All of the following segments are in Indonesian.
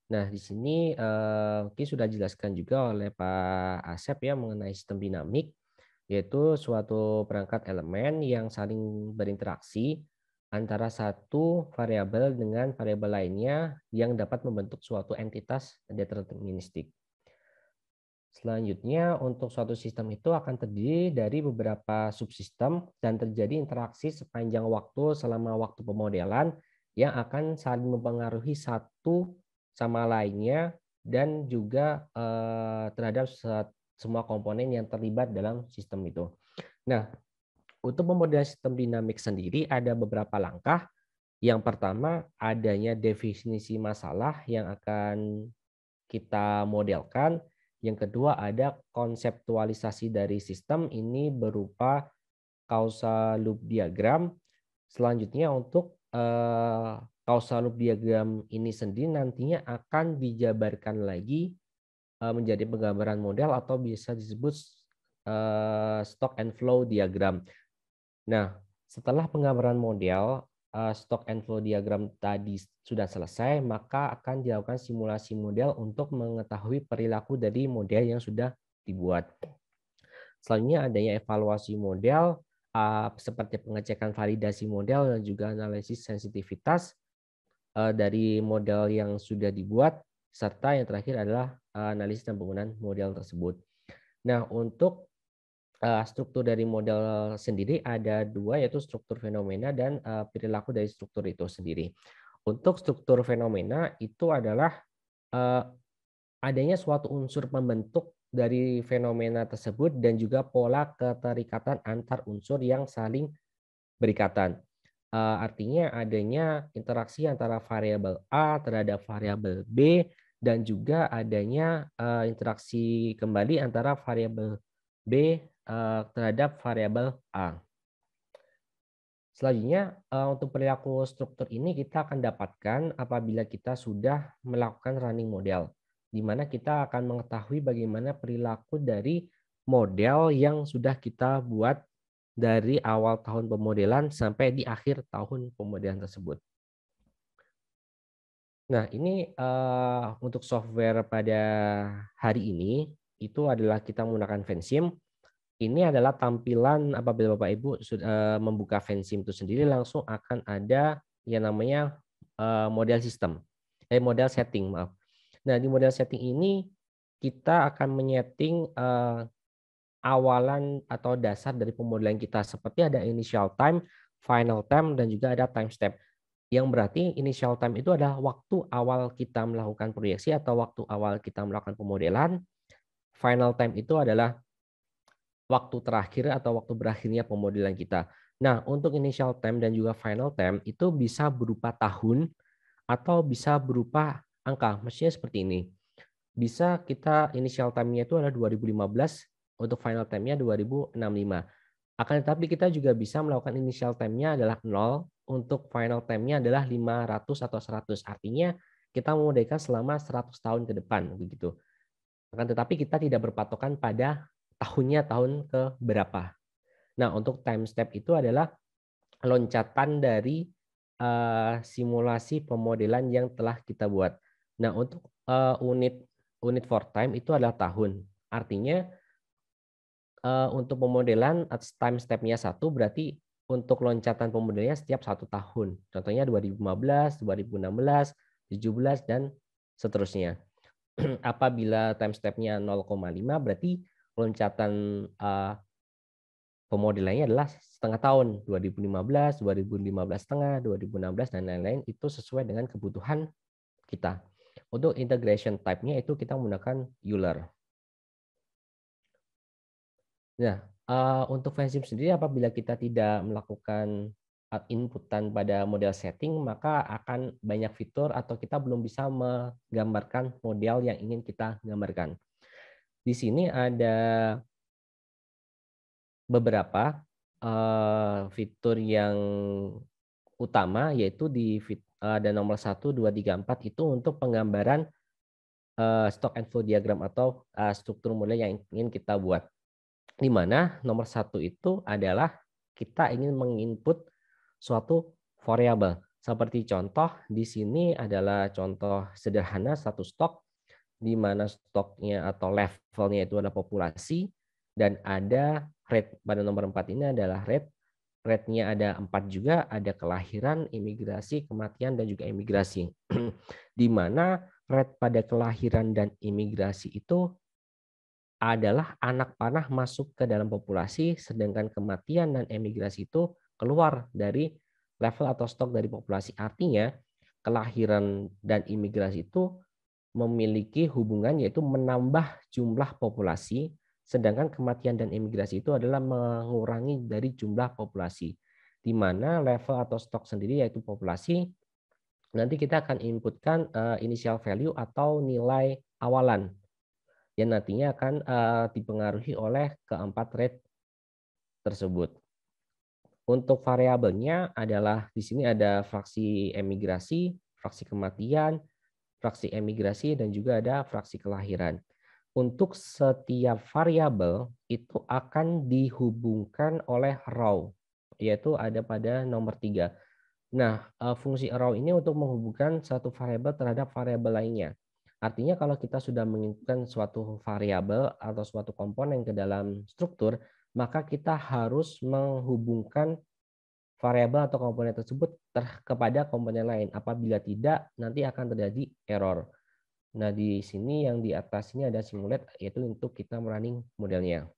Nah, di sini mungkin sudah dijelaskan juga oleh Pak Asep ya mengenai sistem dinamik, yaitu suatu perangkat elemen yang saling berinteraksi antara satu variabel dengan variabel lainnya yang dapat membentuk suatu entitas deterministik. Selanjutnya, untuk suatu sistem itu akan terdiri dari beberapa subsistem dan terjadi interaksi sepanjang waktu selama waktu pemodelan yang akan saling mempengaruhi satu sama lainnya dan juga terhadap semua komponen yang terlibat dalam sistem itu. Nah, untuk pemodelan sistem dinamik sendiri ada beberapa langkah. Yang pertama, adanya definisi masalah yang akan kita modelkan. Yang kedua ada konseptualisasi dari sistem ini berupa causal loop diagram. Selanjutnya untuk causal loop diagram ini sendiri nantinya akan dijabarkan lagi menjadi penggambaran model atau bisa disebut stock and flow diagram. Nah, setelah penggambaran model, stock and flow diagram tadi sudah selesai, maka akan dilakukan simulasi model untuk mengetahui perilaku dari model yang sudah dibuat. Selanjutnya adanya evaluasi model, seperti pengecekan validasi model dan juga analisis sensitivitas dari model yang sudah dibuat, serta yang terakhir adalah analisis dan penggunaan model tersebut. Nah, untuk struktur dari model sendiri ada dua, yaitu struktur fenomena dan perilaku dari struktur itu sendiri. Untuk struktur fenomena itu adalah adanya suatu unsur pembentuk dari fenomena tersebut dan juga pola keterikatan antar unsur yang saling berikatan. Artinya adanya interaksi antara variabel A terhadap variabel B dan juga adanya interaksi kembali antara variabel B terhadap variabel A. Selanjutnya, untuk perilaku struktur ini kita akan dapatkan apabila kita sudah melakukan running model, di mana kita akan mengetahui bagaimana perilaku dari model yang sudah kita buat dari awal tahun pemodelan sampai di akhir tahun pemodelan tersebut. Nah, ini untuk software pada hari ini itu adalah kita menggunakan Vensim. Ini adalah tampilan apabila Bapak Ibu sudah membuka Vensim itu sendiri, langsung akan ada yang namanya model sistem, model setting, maaf. Nah, di model setting ini kita akan menyeting awalan atau dasar dari pemodelan kita, seperti ada initial time, final time, dan juga ada time step. Yang berarti initial time itu adalah waktu awal kita melakukan proyeksi atau waktu awal kita melakukan pemodelan. Final time itu adalah waktu terakhir atau waktu berakhirnya pemodelan kita. Nah, untuk initial time dan juga final time itu bisa berupa tahun atau bisa berupa angka. Maksudnya seperti ini. Bisa kita initial time-nya itu adalah 2015, untuk final time-nya 2065. Akan tetapi kita juga bisa melakukan initial time-nya adalah 0, untuk final time-nya adalah 500 atau 100. Artinya kita memodalkan selama 100 tahun ke depan begitu. Akan tetapi kita tidak berpatokan pada tahunnya tahun ke berapa. Nah, untuk time step itu adalah loncatan dari simulasi pemodelan yang telah kita buat. Nah, untuk unit unit for time itu adalah tahun. Artinya untuk pemodelan time step-nya 1 berarti untuk loncatan pemodelannya setiap 1 tahun. Contohnya 2015, 2016, 17 dan seterusnya. Apabila time step-nya 0,5 berarti loncatan pemodelannya adalah setengah tahun, 2015, 2015 setengah, 2016 dan lain-lain, itu sesuai dengan kebutuhan kita. Untuk integration type-nya itu kita menggunakan Euler. Nah, untuk Vensim sendiri apabila kita tidak melakukan inputan pada model setting, maka akan banyak fitur atau kita belum bisa menggambarkan model yang ingin kita gambarkan. Di sini ada beberapa fitur yang utama, yaitu ada nomor 1, 2, 3, 4 itu untuk penggambaran stock and flow diagram atau struktur model yang ingin kita buat. Di mana nomor 1 itu adalah kita ingin menginput suatu variabel. Seperti contoh di sini adalah contoh sederhana satu stok di mana stoknya atau levelnya itu adalah populasi dan ada rate. Pada nomor 4 ini adalah rate. Rate-nya ada 4 juga, ada kelahiran, imigrasi, kematian, dan juga imigrasi. Di mana rate pada kelahiran dan imigrasi itu adalah anak panah masuk ke dalam populasi, sedangkan kematian dan emigrasi itu keluar dari level atau stok dari populasi. Artinya, kelahiran dan imigrasi itu memiliki hubungan yaitu menambah jumlah populasi, sedangkan kematian dan imigrasi itu adalah mengurangi dari jumlah populasi. Di mana level atau stok sendiri yaitu populasi, nanti kita akan inputkan initial value atau nilai awalan yang nantinya akan dipengaruhi oleh keempat rate tersebut. Untuk variabelnya adalah di sini ada fraksi emigrasi, fraksi kematian, fraksi emigrasi, dan juga ada fraksi kelahiran. Untuk setiap variabel itu akan dihubungkan oleh row, yaitu ada pada nomor 3. Nah, fungsi row ini untuk menghubungkan satu variabel terhadap variabel lainnya. Artinya kalau kita sudah menginputkan suatu variabel atau suatu komponen ke dalam struktur, maka kita harus menghubungkan variabel atau komponen tersebut kepada komponen lain. Apabila tidak, nanti akan terjadi error. Nah, di sini yang di atas ini ada simulate, yaitu untuk kita running modelnya.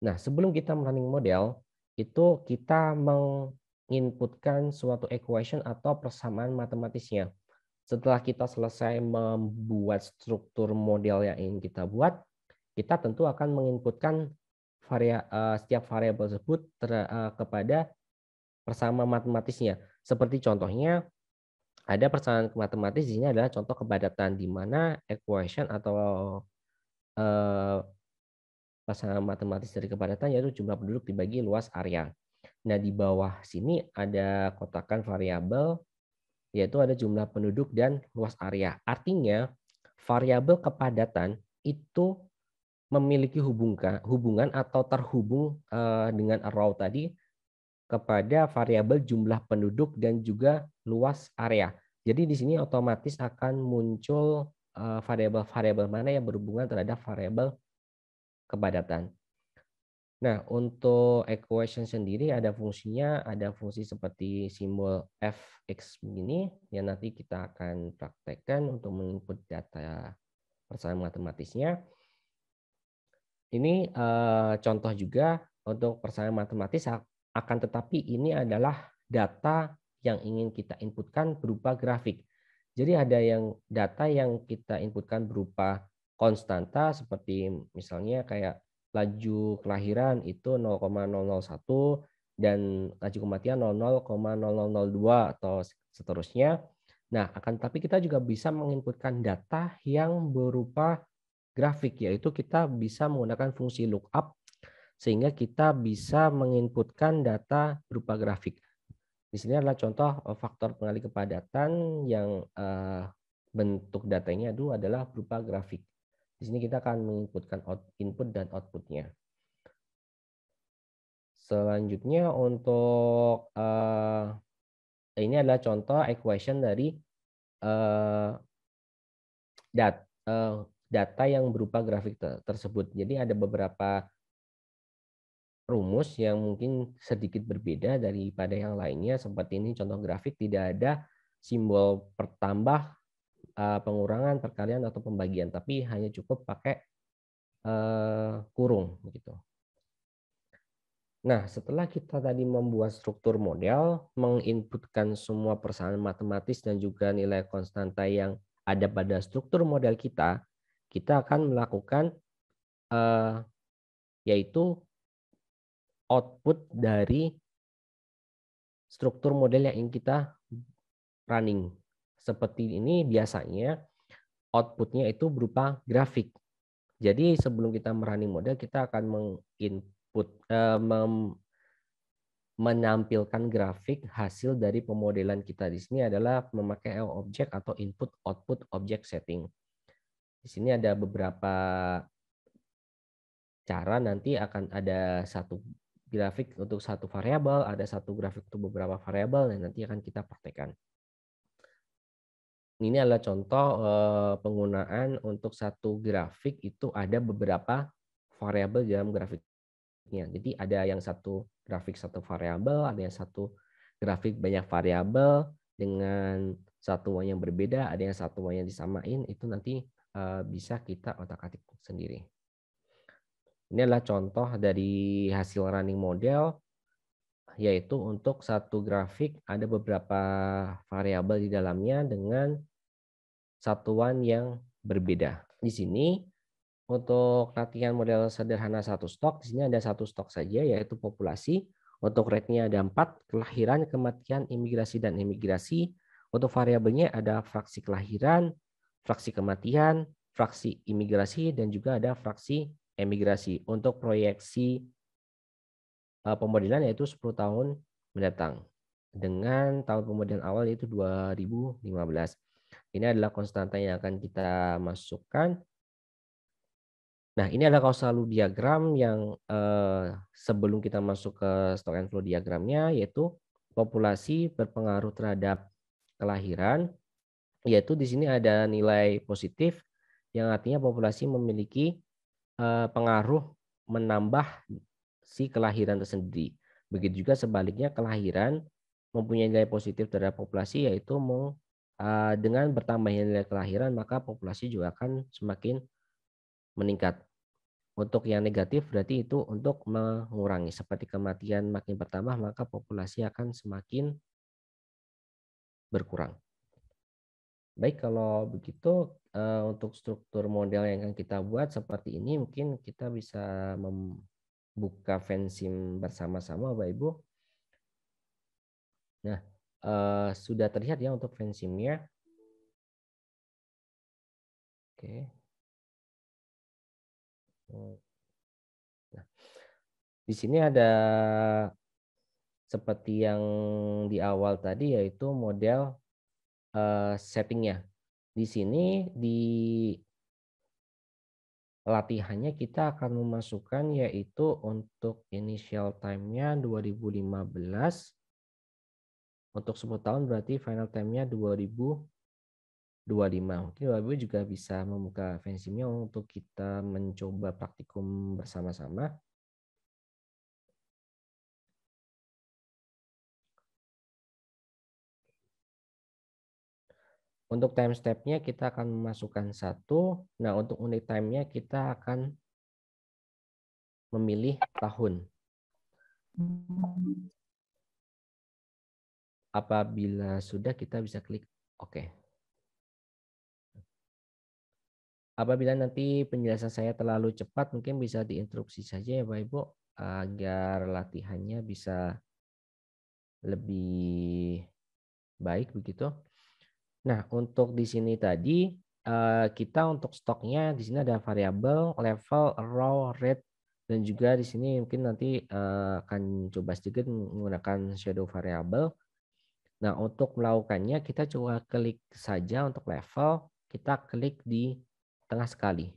Nah, sebelum kita running model, itu kita menginputkan suatu equation atau persamaan matematisnya. Setelah kita selesai membuat struktur model yang ingin kita buat, kita tentu akan menginputkan setiap variabel tersebut kepada persamaan matematisnya. Seperti contohnya, ada persamaan matematis di sini adalah contoh kepadatan di mana equation atau persamaan matematis dari kepadatan yaitu jumlah penduduk dibagi luas area. Nah, di bawah sini ada kotakan variabel yaitu ada jumlah penduduk dan luas area. Artinya, variabel kepadatan itu memiliki hubungan atau terhubung dengan row tadi kepada variabel jumlah penduduk dan juga luas area. Jadi di sini otomatis akan muncul variabel-variabel mana yang berhubungan terhadap variabel kepadatan. Nah, untuk equation sendiri ada fungsinya, ada fungsi seperti simbol fx begini yang nanti kita akan praktekkan untuk menginput data persamaan matematisnya. Ini contoh juga untuk persamaan matematis, akan tetapi ini adalah data yang ingin kita inputkan berupa grafik. Jadi ada data yang kita inputkan berupa konstanta seperti misalnya kayak laju kelahiran itu 0,001 dan laju kematian 00,0002 atau seterusnya. Nah, akan tetapi kita juga bisa menginputkan data yang berupa grafik, yaitu kita bisa menggunakan fungsi lookup sehingga kita bisa menginputkan data berupa grafik. Di sini adalah contoh faktor pengalih kepadatan yang bentuk datanya itu adalah berupa grafik. Di sini kita akan menginputkan input dan outputnya. Selanjutnya untuk ini adalah contoh equation dari data yang berupa grafik tersebut. Jadi ada beberapa rumus yang mungkin sedikit berbeda daripada yang lainnya. Seperti ini contoh grafik, tidak ada simbol pertambah, pengurangan, perkalian, atau pembagian, tapi hanya cukup pakai kurung begitu. Nah, setelah kita tadi membuat struktur model, menginputkan semua persamaan matematis dan juga nilai konstanta yang ada pada struktur model kita akan melakukan yaitu output dari struktur model yang ingin kita running. Seperti ini biasanya outputnya itu berupa grafik. Jadi sebelum kita merunning model, kita akan menginput menampilkan grafik hasil dari pemodelan kita. Di sini adalah memakai objek atau input output object setting. Di sini ada beberapa cara, nanti akan ada satu grafik untuk satu variabel, ada satu grafik untuk beberapa variabel, dan nanti akan kita praktekkan. Ini adalah contoh penggunaan untuk satu grafik itu ada beberapa variabel dalam grafiknya. Jadi ada yang satu grafik satu variabel, ada yang satu grafik banyak variabel dengan satuan yang berbeda, ada yang satuan yang disamain, itu nanti bisa kita otak-atik sendiri. Ini adalah contoh dari hasil running model, yaitu untuk satu grafik ada beberapa variabel di dalamnya dengan satuan yang berbeda. Di sini untuk latihan model sederhana satu stok, di sini ada satu stok saja, yaitu populasi. Untuk rate-nya ada 4, kelahiran, kematian, imigrasi, dan emigrasi. Untuk variabelnya ada fraksi kelahiran, fraksi kematian, fraksi imigrasi, dan juga ada fraksi emigrasi. Untuk proyeksi pemodelan yaitu 10 tahun mendatang. Dengan tahun pemodelan awal yaitu 2015. Ini adalah konstanta yang akan kita masukkan. Nah, ini adalah causal loop diagram yang sebelum kita masuk ke stock and flow diagramnya, yaitu populasi berpengaruh terhadap kelahiran, yaitu di sini ada nilai positif yang artinya populasi memiliki pengaruh menambah si kelahiran tersendiri. Begitu juga sebaliknya kelahiran mempunyai nilai positif terhadap populasi, yaitu dengan bertambahnya nilai kelahiran maka populasi juga akan semakin meningkat. Untuk yang negatif berarti itu untuk mengurangi. Seperti kematian makin bertambah maka populasi akan semakin berkurang. Baik, kalau begitu untuk struktur model yang akan kita buat seperti ini, mungkin kita bisa membuka Vensim bersama-sama Bapak Ibu. Nah, sudah terlihat ya untuk Vensimnya. Oke. Nah, di sini ada seperti yang di awal tadi, yaitu model settingnya. Di sini di latihannya kita akan memasukkan yaitu untuk initial time-nya 2015. Untuk 10 tahun berarti final time-nya 2025. Mungkin Bapak Ibu juga bisa membuka Vensimnya untuk kita mencoba praktikum bersama-sama. Untuk time step-nya kita akan memasukkan 1. Nah, untuk unit time-nya kita akan memilih tahun. Apabila sudah kita bisa klik OK. Apabila nanti penjelasan saya terlalu cepat, mungkin bisa diinterupsi saja ya Bapak Ibu, agar latihannya bisa lebih baik begitu. Nah, untuk di sini tadi kita untuk stoknya di sini ada variabel, level, row, rate, dan juga di sini mungkin nanti akan coba sedikit menggunakan shadow variabel. Nah, untuk melakukannya kita coba klik saja untuk level, kita klik di tengah sekali.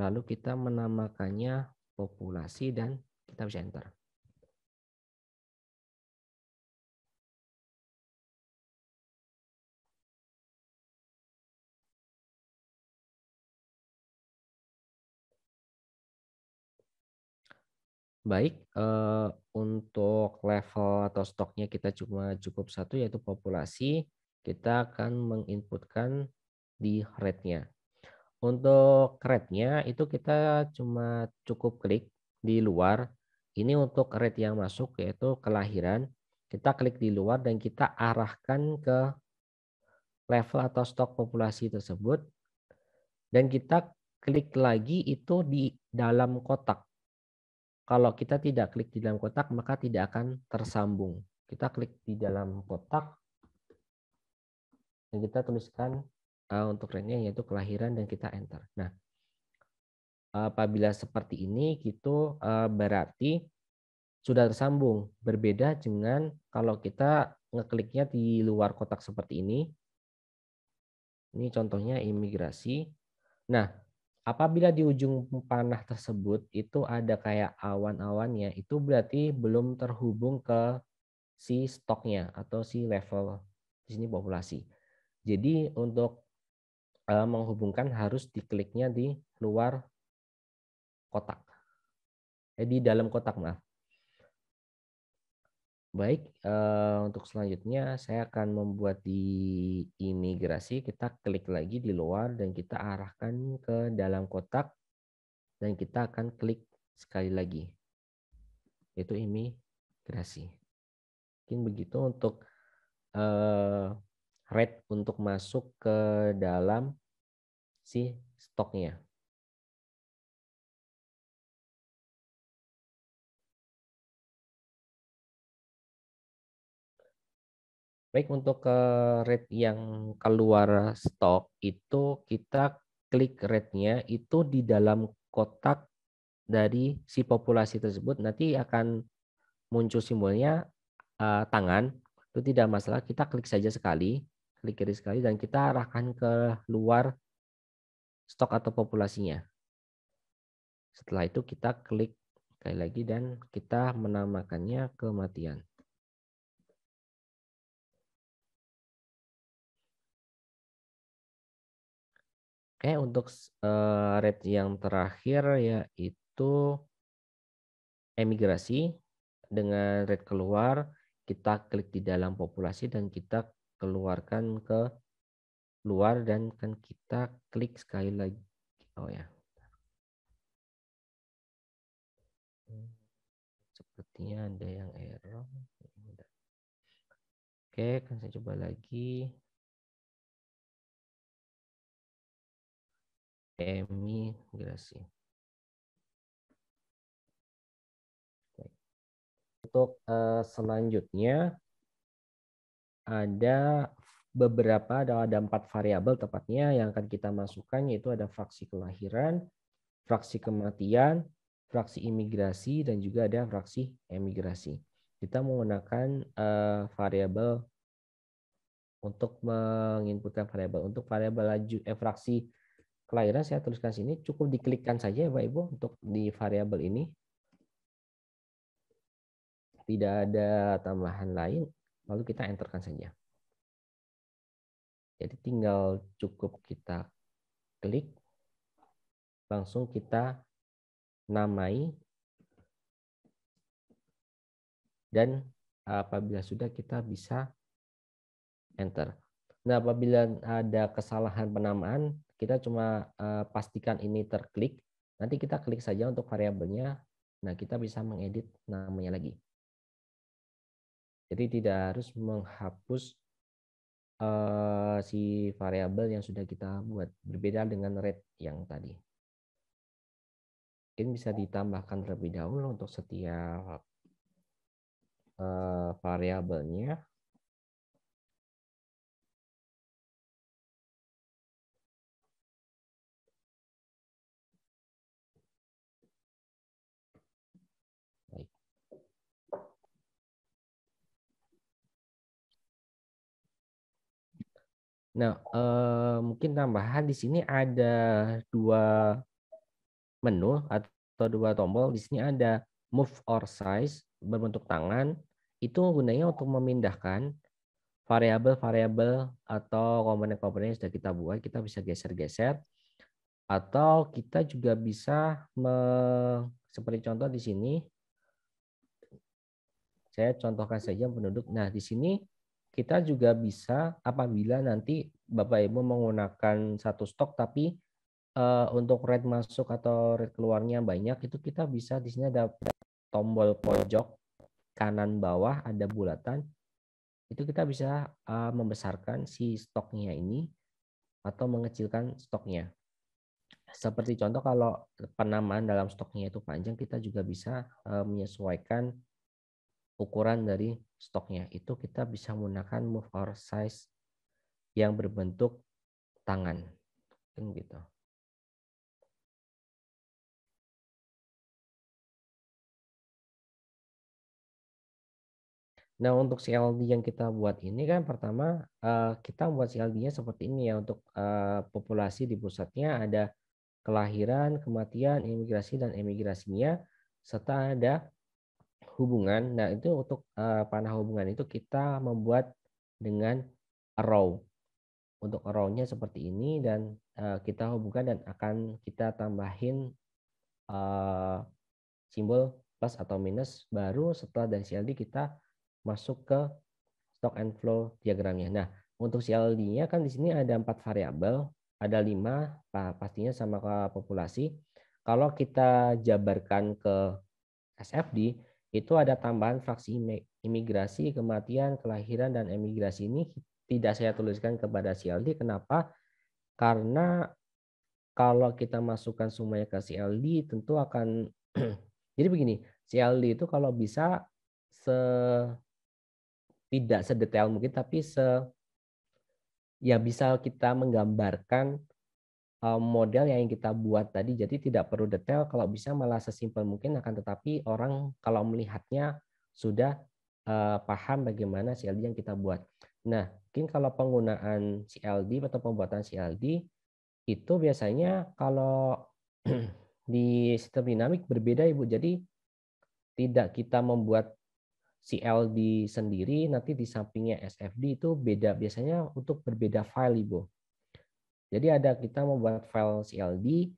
Lalu kita menamakannya populasi dan kita bisa enter. Baik, untuk level atau stoknya kita cuma cukup 1 yaitu populasi. Kita akan menginputkan di rate-nya. Untuk rate-nya itu kita cuma cukup klik di luar. Ini untuk rate yang masuk yaitu kelahiran. Kita klik di luar dan kita arahkan ke level atau stok populasi tersebut. Dan kita klik lagi itu di dalam kotak. Kalau kita tidak klik di dalam kotak, maka tidak akan tersambung. Kita klik di dalam kotak, dan kita tuliskan untuk rate-nya yaitu kelahiran, dan kita enter. Nah, apabila seperti ini, itu berarti sudah tersambung. Berbeda dengan kalau kita ngekliknya di luar kotak seperti ini. Ini contohnya imigrasi. Nah, Apabila di ujung panah tersebut itu ada kayak awan-awannya, itu berarti belum terhubung ke si stoknya atau si level di sini populasi. Jadi untuk menghubungkan harus dikliknya di luar kotak. Di dalam kotak, maaf. Baik, untuk selanjutnya saya akan membuat di imigrasi. Kita klik lagi di luar dan kita arahkan ke dalam kotak dan kita akan klik sekali lagi, yaitu imigrasi. Mungkin begitu untuk rate untuk masuk ke dalam si stoknya. Baik, untuk rate yang keluar stok itu kita klik rate-nya itu di dalam kotak dari si populasi tersebut, nanti akan muncul simbolnya tangan. Itu tidak masalah, kita klik saja sekali, klik kiri sekali dan kita arahkan ke luar stok atau populasinya. Setelah itu kita klik sekali lagi dan kita menamakannya kematian. Oke, untuk rate yang terakhir yaitu emigrasi. Dengan rate keluar, kita klik di dalam populasi dan kita keluarkan ke luar dan kan kita klik sekali lagi. Oh ya. Sepertinya ada yang error. Oke, kan saya coba lagi. Emigrasi. Untuk selanjutnya ada ada 4 variabel tepatnya yang akan kita masukkan, yaitu ada fraksi kelahiran, fraksi kematian, fraksi imigrasi, dan juga ada fraksi emigrasi. Kita menggunakan variabel untuk menginputkan variabel. Untuk variabel fraksi kelahiran saya tuliskan sini, cukup diklikkan saja ya Bapak Ibu untuk di variabel ini. Tidak ada tambahan lain, lalu kita enterkan saja. Jadi tinggal cukup kita klik, langsung kita namai, dan apabila sudah kita bisa enter. Nah, apabila ada kesalahan penamaan, kita cuma pastikan ini terklik, nanti kita klik saja untuk variabelnya, nah kita bisa mengedit namanya lagi. Jadi tidak harus menghapus si variabel yang sudah kita buat, berbeda dengan rate yang tadi. Mungkin bisa ditambahkan terlebih dahulu untuk setiap variabelnya. Baik. Nah, mungkin tambahan di sini ada 2 menu atau 2 tombol. Di sini ada move or size berbentuk tangan. Itu gunanya untuk memindahkan variabel-variabel atau komponen-komponen yang sudah kita buat. Kita bisa geser-geser. Atau kita juga bisa seperti contoh di sini. Saya contohkan saja penduduk. Nah, di sini kita juga bisa apabila nanti Bapak Ibu menggunakan satu stok tapi untuk rate masuk atau rate keluarnya banyak, itu kita bisa di sini ada tombol pojok kanan bawah ada bulatan. Itu kita bisa membesarkan si stoknya ini atau mengecilkan stoknya. Seperti contoh kalau penamaan dalam stoknya itu panjang, kita juga bisa menyesuaikan ukuran dari stoknya. Itu kita bisa menggunakan move or size yang berbentuk tangan. Gitu. Nah, untuk CLD yang kita buat ini kan pertama kita buat CLD-nya seperti ini ya. Untuk populasi di pusatnya ada kelahiran, kematian, imigrasi, dan emigrasinya, serta ada hubungan. Nah, itu untuk panah hubungan itu kita membuat dengan arrow. Untuk arrow-nya seperti ini, dan kita hubungkan dan akan kita tambahin simbol plus atau minus. Baru setelah dari CLD kita masuk ke stock and flow diagramnya. Nah, untuk CLD-nya kan di sini ada 4 variabel, ada 5 pastinya sama ke populasi. Kalau kita jabarkan ke SFD, itu ada tambahan fraksi imigrasi, kematian, kelahiran, dan emigrasi. Ini tidak saya tuliskan kepada CLD. Kenapa? Karena kalau kita masukkan semuanya ke CLD tentu akan jadi begini, CLD itu kalau bisa tidak sedetail mungkin, tapi ya bisa kita menggambarkan model yang kita buat tadi. Jadi tidak perlu detail, kalau bisa malah sesimpel mungkin, akan tetapi orang kalau melihatnya sudah paham bagaimana CLD yang kita buat. Nah, mungkin kalau penggunaan CLD atau pembuatan CLD itu biasanya kalau di sistem dinamik berbeda, Ibu. Jadi tidak kita membuat CLD sendiri, nanti di sampingnya SFD itu beda. Biasanya untuk berbeda file, Ibu. Jadi ada kita membuat file CLD,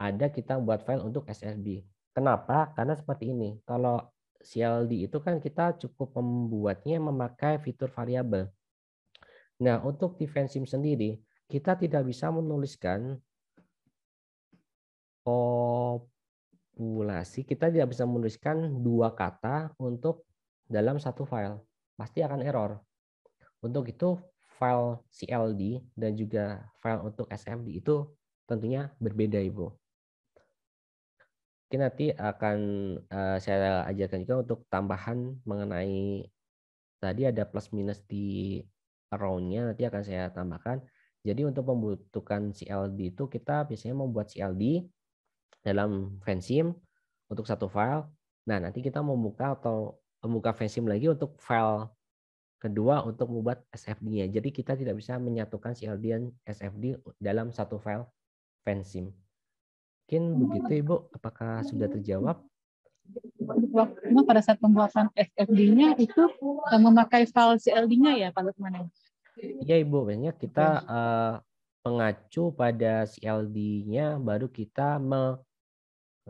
ada kita membuat file untuk SFD. Kenapa? Karena seperti ini. Kalau CLD itu kan kita cukup membuatnya memakai fitur variabel. Nah, untuk di Vensim sendiri, kita tidak bisa menuliskan populasi, kita tidak bisa menuliskan 2 kata untuk dalam satu file. Pasti akan error. Untuk itu file CLD dan juga file untuk SFD itu tentunya berbeda, Ibu. Mungkin nanti akan saya ajarkan juga untuk tambahan mengenai tadi ada plus minus di row-nya, nanti akan saya tambahkan. Jadi untuk membutuhkan CLD itu kita biasanya membuat CLD dalam Vensim untuk satu file. Nah, nanti kita membuka Vensim lagi untuk file kedua untuk membuat SFD-nya. Jadi kita tidak bisa menyatukan CLD dan SFD dalam satu file Vensim. Mungkin begitu, Ibu. Apakah sudah terjawab? Waktu pada saat pembuatan SFD-nya itu memakai file CLD-nya ya, Pak Lukman? Iya, Ibu. Biasanya kita mengacu pada CLD-nya, baru kita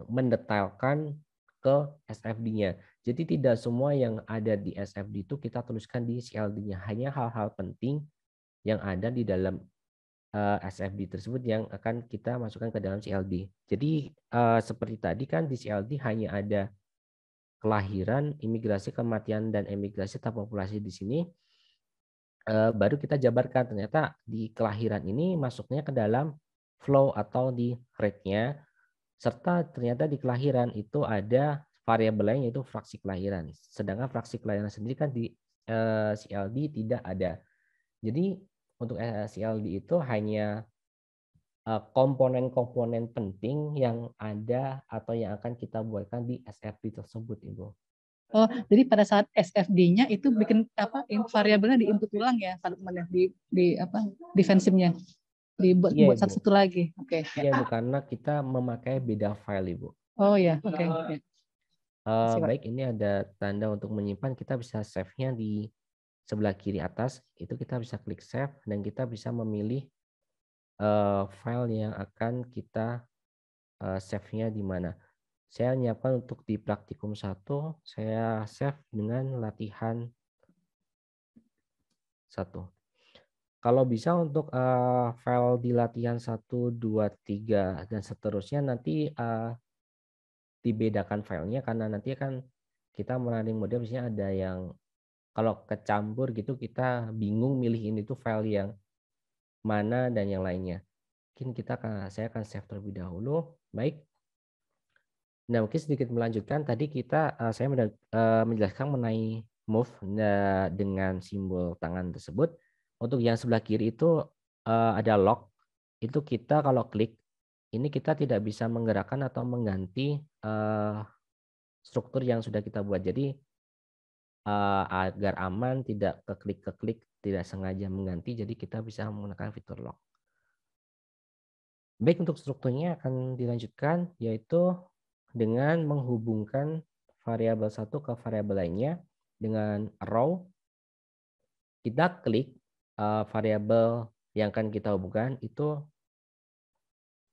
mendetailkan ke SFD-nya. Jadi tidak semua yang ada di SFD itu kita tuliskan di CLD-nya. Hanya hal-hal penting yang ada di dalam SFD tersebut yang akan kita masukkan ke dalam CLD. Jadi seperti tadi kan di CLD hanya ada kelahiran, imigrasi, kematian, dan emigrasi atau populasi di sini. Baru kita jabarkan ternyata di kelahiran ini masuknya ke dalam flow atau di rate-nya, serta ternyata di kelahiran itu ada variabel lain yaitu fraksi kelahiran. Sedangkan fraksi kelahiran sendiri kan di CLD tidak ada. Jadi untuk CLD itu hanya komponen-komponen penting yang ada atau yang akan kita buatkan di SFD tersebut, Ibu. Oh, jadi pada saat SFD-nya itu bikin apa variabelnya diinput ulang ya, Pak Lukman, ya, di apa defensifnya dibuat Iya, Ibu. satu lagi. Oke. Iya, Ibu, karena kita memakai beda file, Ibu. Oh ya, oke. Baik, ini ada tanda untuk menyimpan. Kita bisa save-nya di sebelah kiri atas. Itu kita bisa klik save dan kita bisa memilih file yang akan kita save-nya di mana. Saya menyiapkan untuk di praktikum 1, saya save dengan latihan 1. Kalau bisa untuk file di latihan 1, 2, 3, dan seterusnya nanti dibedakan filenya, karena nanti kan kita running model biasanya ada yang kalau kecampur gitu kita bingung milih ini tuh file yang mana dan yang lainnya. Mungkin saya akan save terlebih dahulu. Baik. Nah, mungkin sedikit melanjutkan tadi saya menjelaskan mengenai move dengan simbol tangan tersebut. Untuk yang sebelah kiri itu ada lock. Itu kita kalau klik ini kita tidak bisa menggerakkan atau mengganti struktur yang sudah kita buat. Jadi agar aman, tidak keklik-keklik, tidak sengaja mengganti, jadi kita bisa menggunakan fitur lock. Baik, untuk strukturnya akan dilanjutkan, yaitu dengan menghubungkan variabel satu ke variabel lainnya dengan arrow. Kita klik variabel yang akan kita hubungkan itu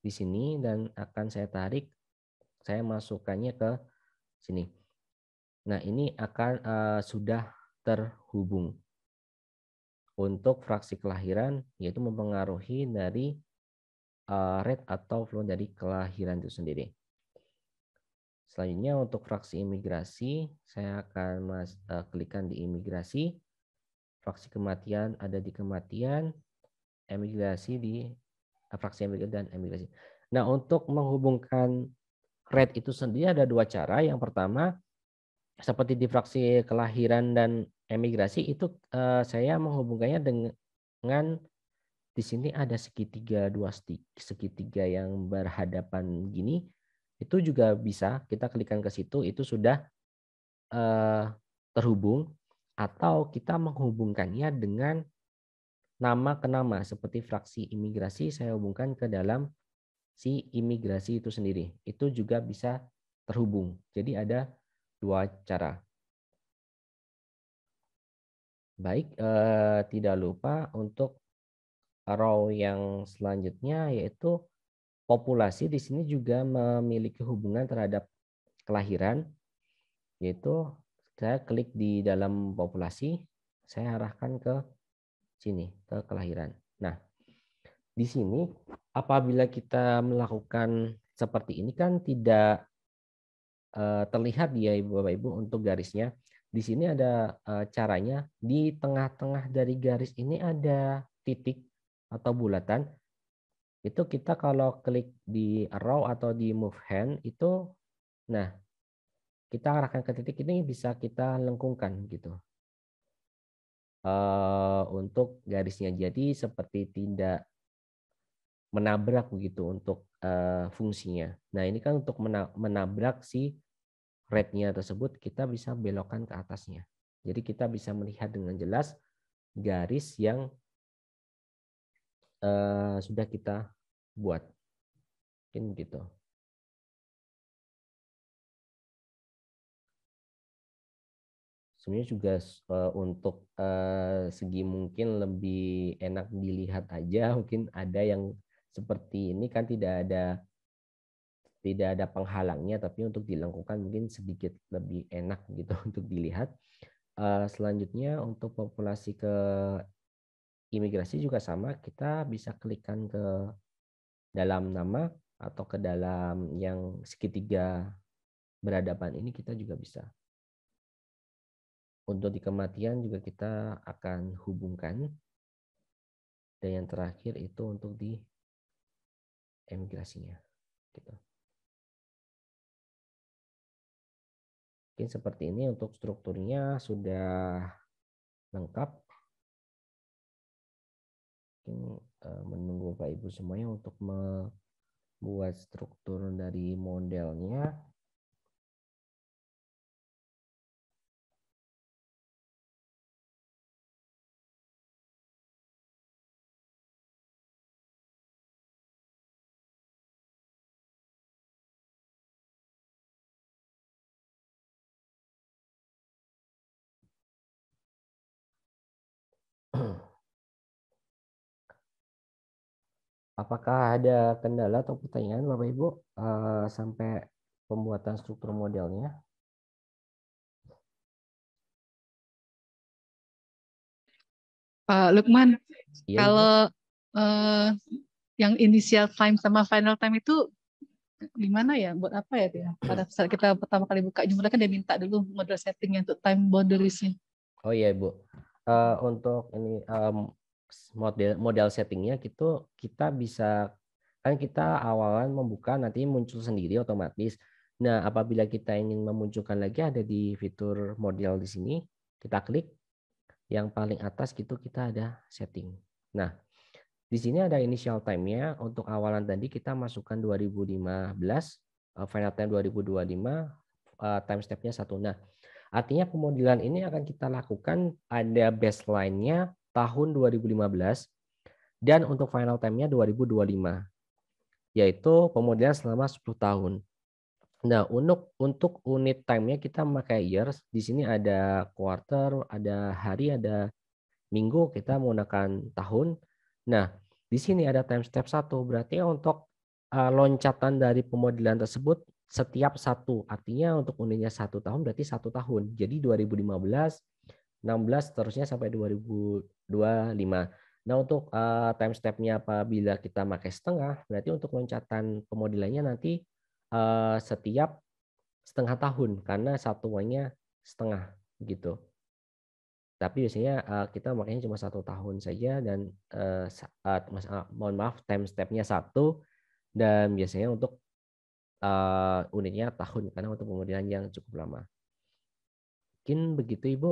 di sini dan akan saya tarik, saya masukkannya ke sini. Nah, ini akan sudah terhubung. Untuk fraksi kelahiran, yaitu mempengaruhi dari rate atau flow dari kelahiran itu sendiri. Selanjutnya untuk fraksi imigrasi, saya akan klikkan di imigrasi. Fraksi kematian ada di kematian, emigrasi di fraksi emigrasi dan emigrasi. Nah, untuk menghubungkan rate itu sendiri ada dua cara. Yang pertama, seperti di fraksi kelahiran dan emigrasi itu saya menghubungkannya dengan di sini ada segitiga segitiga yang berhadapan gini. Itu juga bisa kita klikkan ke situ, itu sudah terhubung, atau kita menghubungkannya dengan nama ke nama seperti fraksi imigrasi, saya hubungkan ke dalam si imigrasi itu sendiri. Itu juga bisa terhubung. Jadi ada dua cara. Baik, tidak lupa untuk row yang selanjutnya yaitu populasi. Di sini juga memiliki hubungan terhadap kelahiran, yaitu saya klik di dalam populasi, saya arahkan ke sini, ke kelahiran. Nah, di sini apabila kita melakukan seperti ini kan tidak terlihat ya Bapak Ibu untuk garisnya. Di sini ada caranya, di tengah-tengah dari garis ini ada titik atau bulatan. Itu kita kalau klik di arrow atau di move hand itu, nah kita arahkan ke titik ini bisa kita lengkungkan gitu. Untuk garisnya, jadi seperti tidak menabrak begitu untuk fungsinya. Nah, ini kan untuk menabrak si rate-nya tersebut, kita bisa belokkan ke atasnya. Jadi kita bisa melihat dengan jelas garis yang sudah kita buat. Mungkin gitu. Sebenarnya juga untuk segi mungkin lebih enak dilihat aja, mungkin ada yang seperti ini kan tidak ada penghalangnya, tapi untuk dilengkungkan mungkin sedikit lebih enak gitu untuk dilihat. Selanjutnya untuk populasi ke imigrasi juga sama, kita bisa klikkan ke dalam nama atau ke dalam yang segitiga berhadapan ini, kita juga bisa. Untuk di kematian juga kita akan hubungkan. Dan yang terakhir itu untuk di emigrasinya. Gitu. Mungkin seperti ini untuk strukturnya sudah lengkap. Mungkin menunggu Bapak Ibu semuanya untuk membuat struktur dari modelnya. Apakah ada kendala atau pertanyaan Bapak Ibu sampai pembuatan struktur modelnya? Pak Lukman, Iya, Ibu. kalau yang initial time sama final time itu gimana ya? Buat apa ya dia? Pada saat kita pertama kali buka jumlah kan dia minta dulu model settingnya untuk time boundariesnya. Oh iya, Ibu. Untuk ini model settingnya gitu, kita bisa, kan kita awalan membuka nanti muncul sendiri otomatis. Nah, apabila kita ingin memunculkan lagi, ada di fitur model di sini, kita klik yang paling atas gitu, kita ada setting. Nah, di sini ada initial time-nya. Untuk awalan tadi kita masukkan 2015, final time 2025, time step-nya 1. Nah, artinya pemodelan ini akan kita lakukan ada baseline-nya tahun 2015 dan untuk final time-nya 2025. yaitu pemodelan selama 10 tahun. Nah, untuk unit time-nya kita memakai years. Di sini ada quarter, ada hari, ada minggu, kita menggunakan tahun. Nah, di sini ada time step 1. Berarti untuk loncatan dari pemodelan tersebut setiap satu. Artinya untuk unitnya 1 tahun berarti 1 tahun. Jadi 2015, 16, terusnya sampai 2025. Nah, untuk time step-nya apabila kita pakai setengah, berarti untuk loncatan pemodelannya nanti setiap setengah tahun karena satuannya setengah gitu. Tapi biasanya kita makanya cuma 1 tahun saja dan mohon maaf time step-nya 1 dan biasanya untuk unitnya tahun karena untuk pemodelan yang cukup lama. Mungkin begitu Ibu.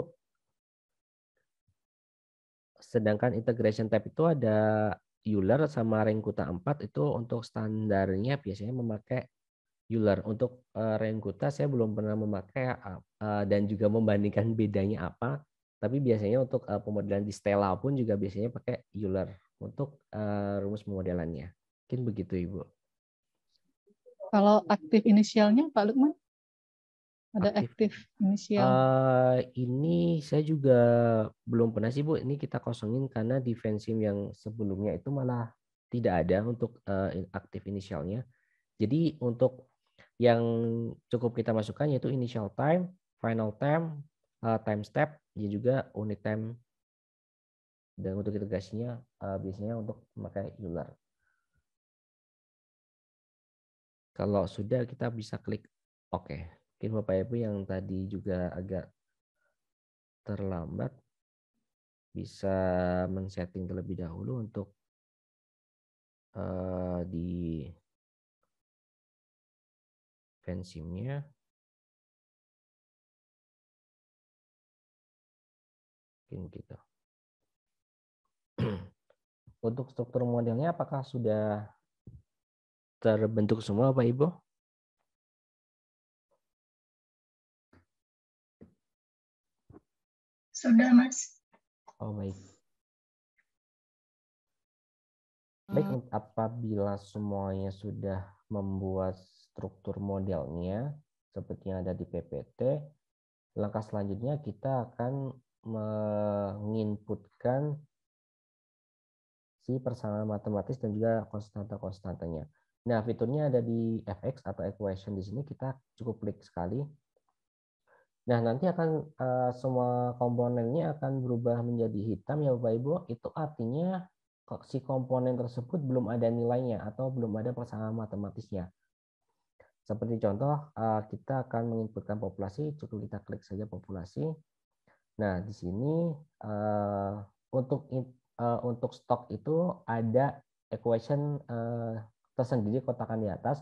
Sedangkan integration type itu ada Euler sama Renkuta 4 itu untuk standarnya biasanya memakai Euler. Untuk Renkuta saya belum pernah memakai dan juga membandingkan bedanya apa. Tapi biasanya untuk pemodelan di Stella pun juga biasanya pakai Euler untuk rumus pemodelannya. Mungkin begitu Ibu. Kalau aktif inisialnya Pak Lukman? Ada aktif inisial. Ini saya juga belum pernah sih Bu. Ini kita kosongin karena di Vensim yang sebelumnya itu malah tidak ada untuk aktif inisialnya. Jadi untuk yang cukup kita masukkan yaitu initial time, final time, time step, dan juga unit time. Dan untuk integrasinya biasanya untuk memakai Euler. Kalau sudah kita bisa klik OK. Mungkin Bapak Ibu yang tadi juga agak terlambat bisa men-setting terlebih dahulu untuk di Vensim-nya. Mungkin gitu. Untuk struktur modelnya apakah sudah terbentuk semua Bapak Ibu? Sudah, Mas. Oh, baik. Baik, apabila semuanya sudah membuat struktur modelnya seperti yang ada di PPT, langkah selanjutnya kita akan menginputkan si persamaan matematis dan juga konstanta-konstantanya. Nah, fiturnya ada di fx atau equation di sini, kita cukup klik sekali. Nah, nanti akan semua komponennya akan berubah menjadi hitam ya Bapak Ibu. Itu artinya si komponen tersebut belum ada nilainya atau belum ada persamaan matematisnya. Seperti contoh, kita akan menginputkan populasi, cukup kita klik saja populasi. Nah, di sini untuk stok itu ada equation tersendiri kotakan di atas.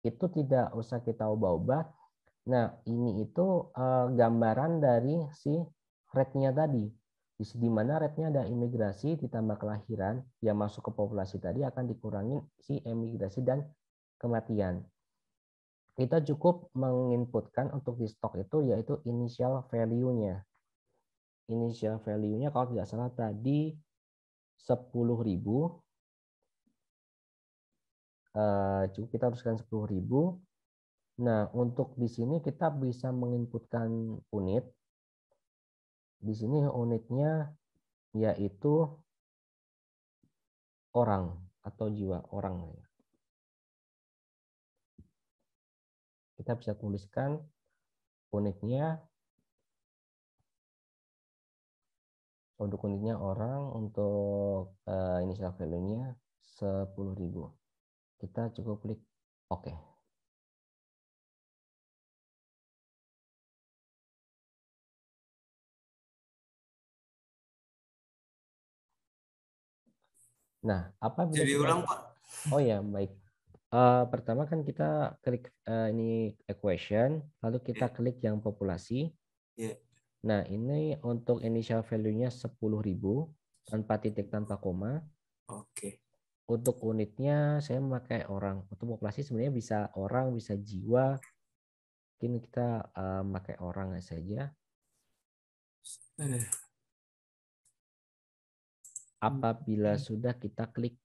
Itu tidak usah kita ubah-ubah. Nah, ini itu gambaran dari si rate-nya tadi. Di mana rate-nya ada imigrasi ditambah kelahiran yang masuk ke populasi tadi akan dikurangi si emigrasi dan kematian. Kita cukup menginputkan untuk di stok itu yaitu initial value-nya. Initial value-nya kalau tidak salah tadi 10.000. Cukup kita haruskan 10.000. Nah, untuk di sini kita bisa menginputkan unit. Di sini unitnya yaitu orang atau jiwa orang. Kita bisa tuliskan unitnya. Untuk unitnya orang, untuk initial value-nya 10.000. Kita cukup klik OK. Nah, apabila Jadi kita... ulang, Pak. Oh ya, baik. Pertama kan kita klik ini equation, lalu kita klik yang populasi. Nah, ini untuk initial value-nya 10.000 tanpa titik, tanpa koma. Oke. Untuk unitnya saya memakai orang. Untuk populasi sebenarnya bisa orang, bisa jiwa. Mungkin kita memakai orang saja. Apabila sudah kita klik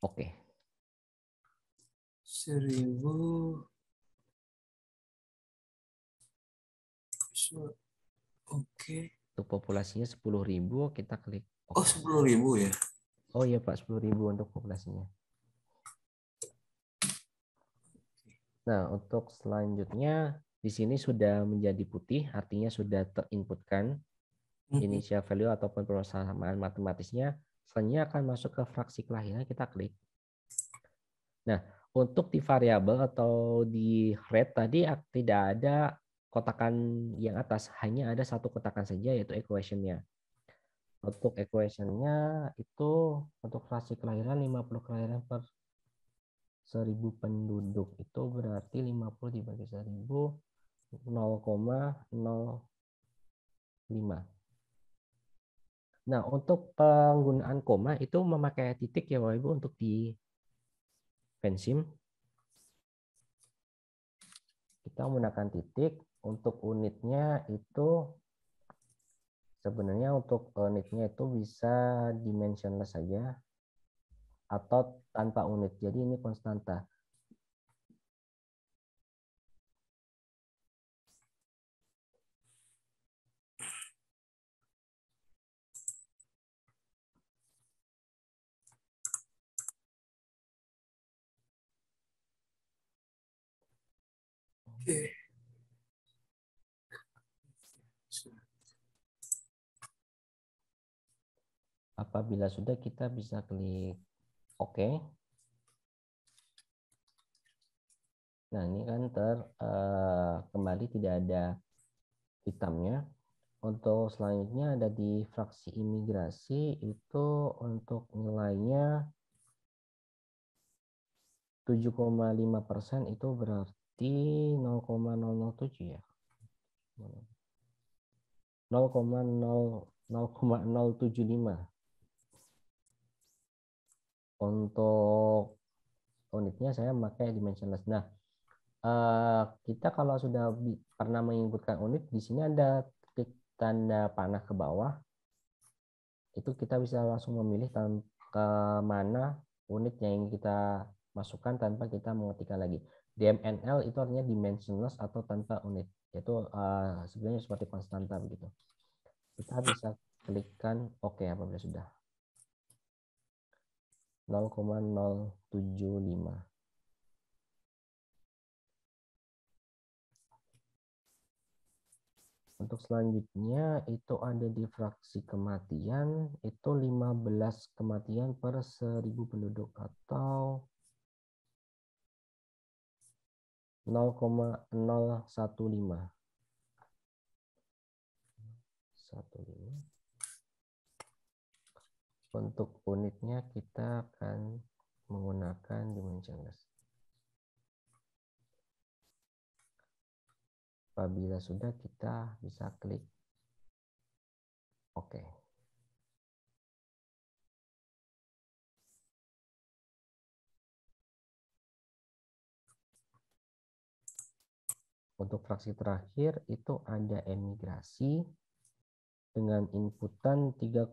OK. 1000. Oke. Untuk populasinya 10.000, kita klik Oh, 10.000 ya. Oh iya Pak, 10.000 untuk populasinya. Nah, untuk selanjutnya di sini sudah menjadi putih, artinya sudah terinputkan initial value ataupun persamaan matematisnya. Selanjutnya akan masuk ke fraksi kelahiran, kita klik. Nah, untuk di variabel atau di rate tadi tidak ada kotakan yang atas, hanya ada satu kotakan saja yaitu equation-nya. Untuk equation-nya itu untuk fraksi kelahiran 50 kelahiran per 1000 penduduk, itu berarti 50 dibagi 1000 0,05. Nah, untuk penggunaan koma itu memakai titik ya Bapak Ibu untuk di Pensim. Kita menggunakan titik. Untuk unitnya itu sebenarnya untuk unitnya itu bisa dimensionless saja atau tanpa unit. Jadi ini konstanta. Oke. Apabila sudah, kita bisa klik OK. Nah, ini kan kembali tidak ada hitamnya. Untuk selanjutnya ada di fraksi imigrasi, itu untuk nilainya 7,5%, itu berarti 0,007 ya. 0,075. Untuk unitnya saya pakai dimensionless. Nah, kita kalau sudah pernah menginputkan unit, di sini ada titik tanda panah ke bawah. Itu kita bisa langsung memilih ke mana unit yang ingin kita masukkan tanpa kita mengetikkan lagi. DMNL itu artinya dimensionless atau tanpa unit. Itu sebenarnya seperti konstanta begitu. Kita bisa klikkan OK apabila sudah. 0,075. Untuk selanjutnya itu ada di fraksi kematian, itu 15 kematian per 1000 penduduk atau 0,015. Untuk unitnya kita akan menggunakan dimensionless. Apabila sudah, kita bisa klik OK. Untuk fraksi terakhir itu ada emigrasi dengan inputan 3,5%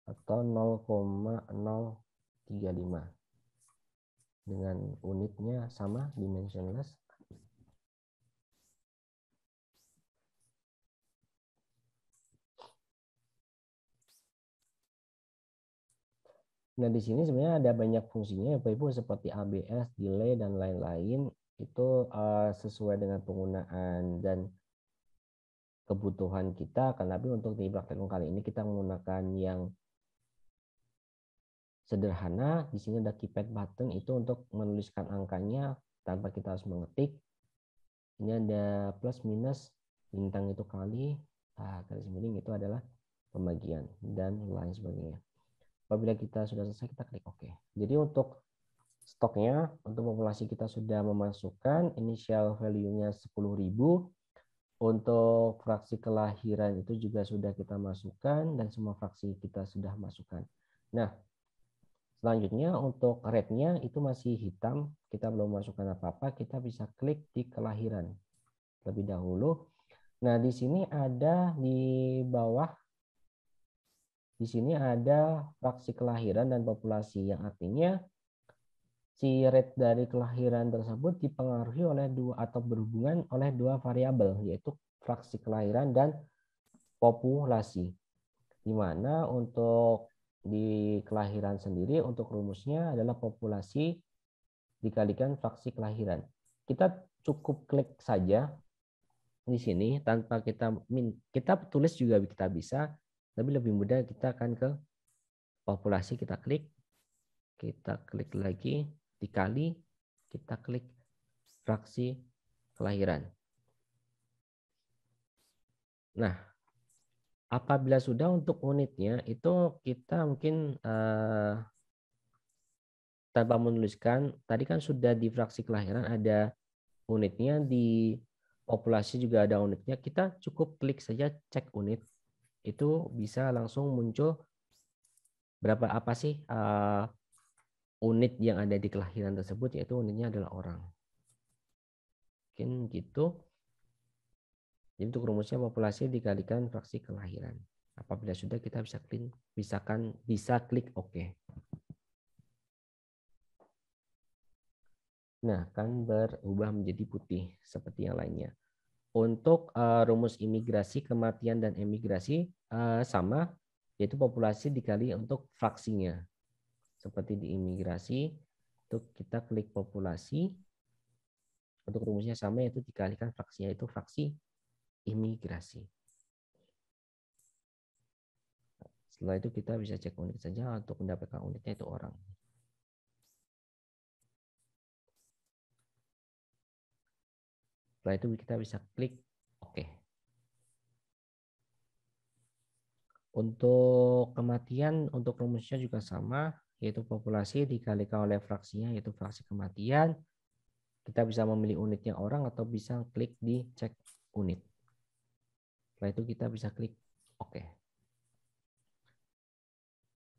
atau 0,035. Dengan unitnya sama, dimensionless. Nah, di sini sebenarnya ada banyak fungsinya Bapak Ibu, seperti ABS, delay, dan lain-lain. Itu sesuai dengan penggunaan dan kebutuhan kita. Tapi untuk di praktek kali ini kita menggunakan yang sederhana. Di sini ada keypad button, itu untuk menuliskan angkanya tanpa kita harus mengetik. Ini ada plus minus, bintang itu kali, garis miring itu adalah pembagian, dan lain sebagainya. Apabila kita sudah selesai, kita klik OK. Jadi untuk stoknya, untuk populasi kita sudah memasukkan initial value-nya 10.000. Untuk fraksi kelahiran itu juga sudah kita masukkan, dan semua fraksi kita sudah masukkan. Nah, selanjutnya untuk rate-nya itu masih hitam, kita belum masukkan apa-apa, kita bisa klik di kelahiran lebih dahulu. Nah, di sini ada di bawah di sini ada fraksi kelahiran dan populasi, yang artinya si rate dari kelahiran tersebut dipengaruhi oleh dua atau berhubungan oleh dua variabel, yaitu fraksi kelahiran dan populasi. Di mana untuk di kelahiran sendiri untuk rumusnya adalah populasi dikalikan fraksi kelahiran. Kita cukup klik saja di sini tanpa kita tulis juga kita bisa, tapi lebih mudah kita akan ke populasi, kita klik lagi, dikali, kita klik fraksi kelahiran. Nah, apabila sudah untuk unitnya itu kita mungkin tanpa menuliskan, tadi kan sudah di fraksi kelahiran ada unitnya, di populasi juga ada unitnya, kita cukup klik saja cek unit, itu bisa langsung muncul berapa apa sih unit yang ada di kelahiran tersebut, yaitu unitnya adalah orang. Mungkin gitu. Jadi untuk rumusnya populasi dikalikan fraksi kelahiran. Apabila sudah kita bisa klik OK. Nah, kan berubah menjadi putih seperti yang lainnya. Untuk rumus imigrasi, kematian, dan emigrasi sama, yaitu populasi dikali untuk fraksinya. Seperti di imigrasi, untuk kita klik populasi, untuk rumusnya sama, yaitu dikalikan fraksinya, yaitu fraksi imigrasi. Setelah itu kita bisa cek unit saja untuk mendapatkan unitnya itu orang. Setelah itu kita bisa klik OK. Untuk kematian, untuk rumusnya juga sama, yaitu populasi dikalikan oleh fraksinya, yaitu fraksi kematian. Kita bisa memilih unitnya orang atau bisa klik di cek unit. Setelah itu kita bisa klik OK.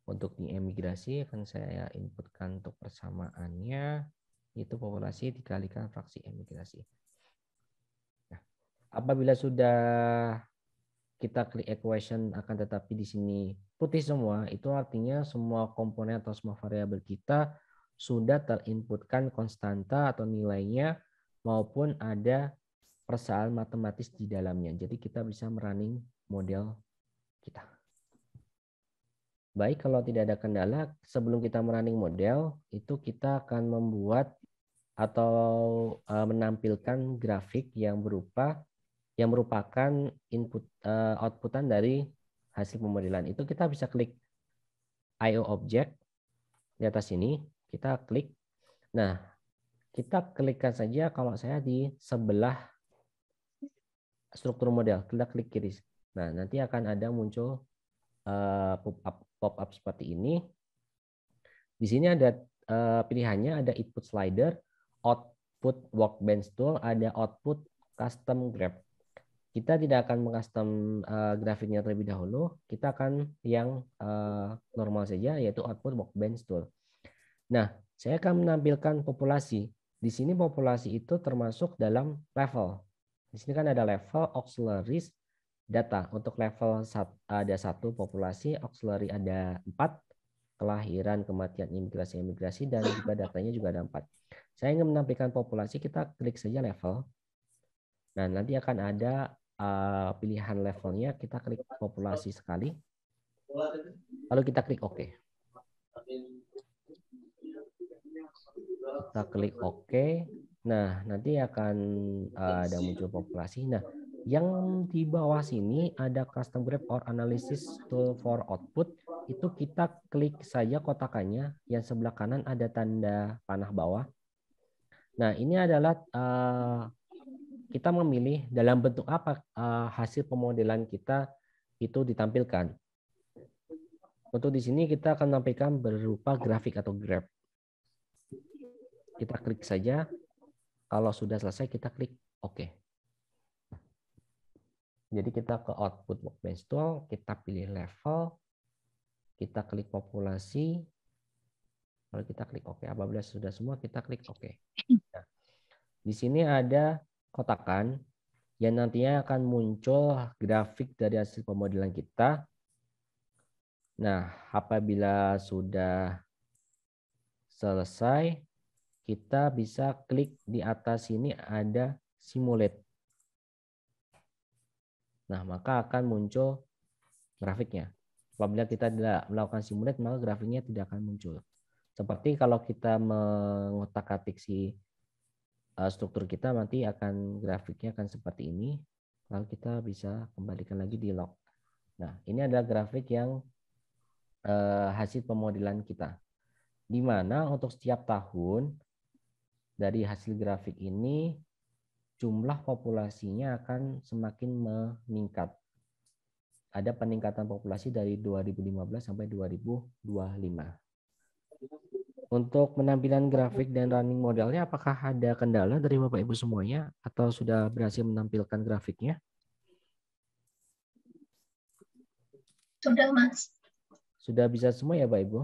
Untuk di emigrasi akan saya inputkan untuk persamaannya, yaitu populasi dikalikan fraksi emigrasi. Nah, apabila sudah kita klik equation akan tetapi di sini putih semua, itu artinya semua komponen atau semua variabel kita sudah terinputkan konstanta atau nilainya maupun ada persamaan matematis di dalamnya. Jadi kita bisa merunning model kita. Baik, kalau tidak ada kendala, sebelum kita merunning model, itu kita akan membuat atau menampilkan grafik yang merupakan input outputan dari hasil pemodelan. Itu kita bisa klik IO object di atas sini, kita klik. Nah, kita klikkan saja kalau saya di sebelah struktur model, kita klik kiri. Nah, nanti akan ada muncul pop-up seperti ini. Di sini ada pilihannya, ada input slider, output workbench tool, ada output custom graph. Kita tidak akan mengcustom grafiknya terlebih dahulu. Kita akan yang normal saja, yaitu output workbench tool. Nah, saya akan menampilkan populasi. Di sini populasi itu termasuk dalam level. Di sini kan ada level, auxiliaries, data. Untuk level ada 1 populasi, auxiliary ada 4, kelahiran, kematian, imigrasi, dan juga datanya juga ada 4. Saya ingin menampilkan populasi, kita klik saja level. Nah, nanti akan ada pilihan levelnya, kita klik populasi sekali, lalu kita klik OK. Kita klik OK. Nah, nanti akan ada muncul populasi. Nah, yang di bawah sini ada custom graph or analysis tool for output. Itu kita klik saja kotakannya. Yang sebelah kanan ada tanda panah bawah. Nah, ini adalah kita memilih dalam bentuk apa hasil pemodelan kita itu ditampilkan. Untuk di sini kita akan menampilkan berupa grafik atau graph. Kita klik saja. Kalau sudah selesai kita klik OK. Jadi kita ke output workbench tool, kita pilih level, kita klik populasi, lalu kita klik OK. Apabila sudah semua kita klik OK. Nah, di sini ada kotakan yang nantinya akan muncul grafik dari hasil pemodelan kita. Nah, apabila sudah selesai, kita bisa klik di atas sini ada simulate. Nah, maka akan muncul grafiknya. Apabila kita tidak melakukan simulate, maka grafiknya tidak akan muncul. Seperti kalau kita mengotak-atik si struktur kita, nanti akan grafiknya akan seperti ini. Lalu kita bisa kembalikan lagi di log. Nah, ini adalah grafik yang hasil pemodelan kita. Di mana untuk setiap tahun dari hasil grafik ini jumlah populasinya akan semakin meningkat. Ada peningkatan populasi dari 2015 sampai 2025. Untuk penampilan grafik dan running modelnya, apakah ada kendala dari Bapak Ibu semuanya atau sudah berhasil menampilkan grafiknya? Sudah, Mas. Sudah bisa semua ya, Bapak Ibu?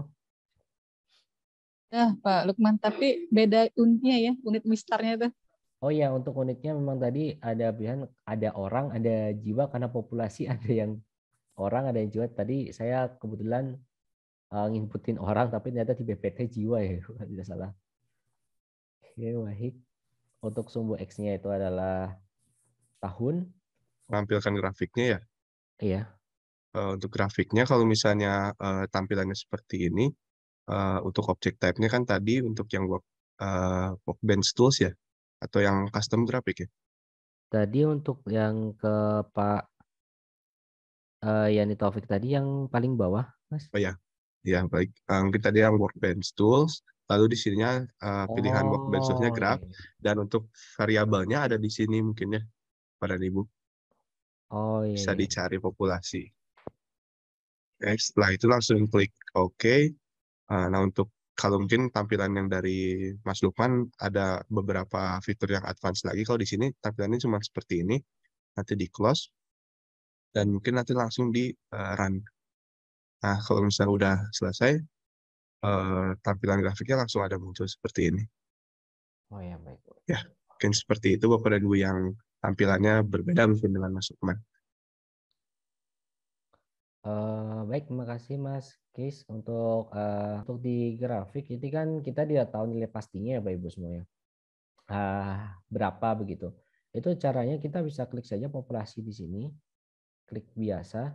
Ya, Pak Lukman, tapi beda unitnya ya, unit mistarnya tuh. Oh ya, untuk unitnya memang tadi ada pilihan, ada orang, ada jiwa, karena populasi ada yang orang, ada yang jiwa. Tadi saya kebetulan nginputin orang, tapi ternyata di BPT jiwa ya, kalau tidak salah. Oke, baik. Untuk sumbu X-nya itu adalah tahun. Menampilkan grafiknya ya. Iya. Untuk grafiknya kalau misalnya tampilannya seperti ini, untuk object type-nya kan tadi untuk yang Workbench Tools ya, atau yang custom graphic ya. Tadi untuk yang ke Pak Yani Taufik tadi yang paling bawah, Mas. Oh ya, ya baik. Kita tadi yang Workbench Tools, lalu di sininya pilihan Workbench Tools-nya Oh, graph, iya. dan untuk variabelnya ada di sini mungkin ya, pada Ibu. Oh iya, Bisa iya. dicari populasi. Oke, setelah itu langsung klik OK. Nah, untuk kalau mungkin tampilan yang dari Mas Lukman ada beberapa fitur yang advance lagi. Kalau di sini tampilannya cuma seperti ini, nanti di close, dan mungkin nanti langsung di run. Nah, kalau misalnya udah selesai, tampilan grafiknya langsung ada muncul seperti ini. Oh ya, baik. Ya, mungkin seperti itu Bapak dan Ibu yang tampilannya berbeda mungkin dengan Mas Lukman. Baik, terima kasih Mas Kis untuk di grafik ini kan kita tidak tahu nilai pastinya ya Bapak Ibu semuanya. Berapa begitu. Itu caranya kita bisa klik saja populasi di sini, klik biasa.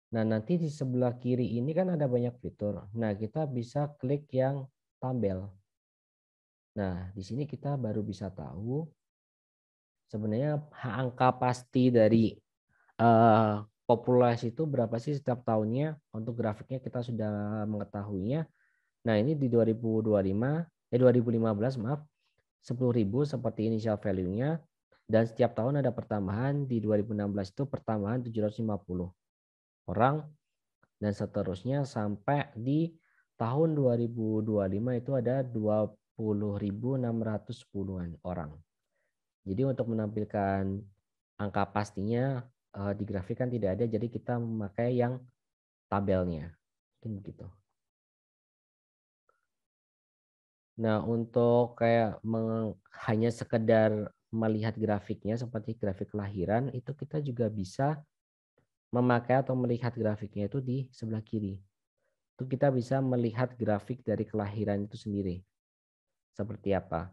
Nah, nanti di sebelah kiri ini kan ada banyak fitur. Nah, kita bisa klik yang tabel. Nah, di sini kita baru bisa tahu sebenarnya angka pasti dari populasi itu berapa sih setiap tahunnya. Untuk grafiknya kita sudah mengetahuinya. Nah, ini di 2015 maaf, 10.000 seperti initial value-nya, dan setiap tahun ada pertambahan. Di 2016 itu pertambahan 750 orang, dan seterusnya sampai di tahun 2025 itu ada 20.610-an orang. Jadi untuk menampilkan angka pastinya di grafik kan tidak ada, jadi kita memakai yang tabelnya. Mungkin begitu. Nah, untuk kayak hanya sekedar melihat grafiknya seperti grafik kelahiran, itu kita juga bisa memakai atau melihat grafiknya itu di sebelah kiri. Itu kita bisa melihat grafik dari kelahiran itu sendiri. Seperti apa?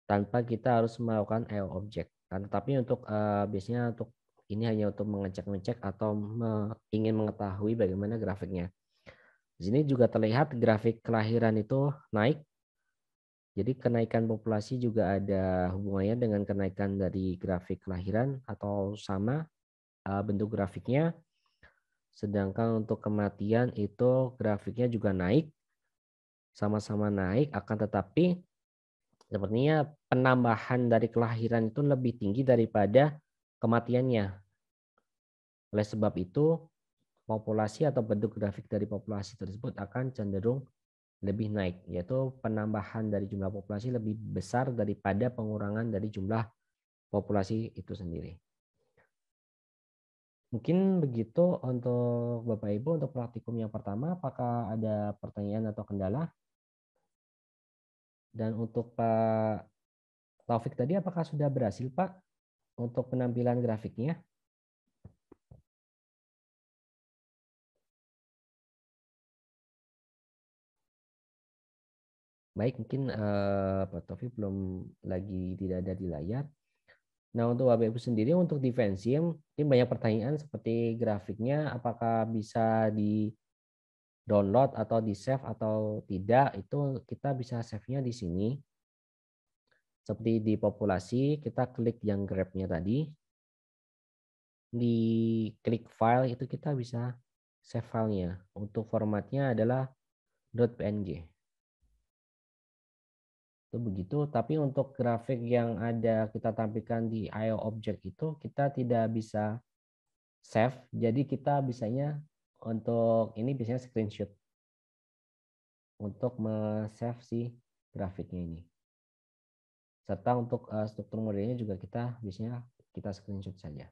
Tanpa kita harus melakukan IO object. Tapi untuk biasanya untuk ini hanya untuk mengecek-ngecek atau ingin mengetahui bagaimana grafiknya. Di sini juga terlihat grafik kelahiran itu naik. Jadi kenaikan populasi juga ada hubungannya dengan kenaikan dari grafik kelahiran atau sama bentuk grafiknya. Sedangkan untuk kematian itu grafiknya juga naik. Sama-sama naik, akan tetapi sepertinya penambahan dari kelahiran itu lebih tinggi daripada kematiannya. Oleh sebab itu, populasi atau bentuk grafik dari populasi tersebut akan cenderung lebih naik, yaitu penambahan dari jumlah populasi lebih besar daripada pengurangan dari jumlah populasi itu sendiri. Mungkin begitu untuk Bapak Ibu untuk praktikum yang pertama. Apakah ada pertanyaan atau kendala? Dan untuk Pak Taufik tadi apakah sudah berhasil Pak untuk penampilan grafiknya? Baik, mungkin Pak Taufik belum lagi tidak ada di layar. Nah, untuk Bapak Ibu sendiri untuk Devensim, ini banyak pertanyaan seperti grafiknya apakah bisa di download atau di save atau tidak, itu kita bisa save-nya di sini. Seperti di populasi, kita klik yang grab-nya tadi. Di klik file itu kita bisa save filenya. Untuk formatnya adalah .png. Itu begitu, tapi untuk grafik yang ada kita tampilkan di IO object itu kita tidak bisa save, jadi kita bisanya untuk ini biasanya screenshot untuk save si grafiknya ini. Serta untuk struktur modelnya juga kita biasanya kita screenshot saja.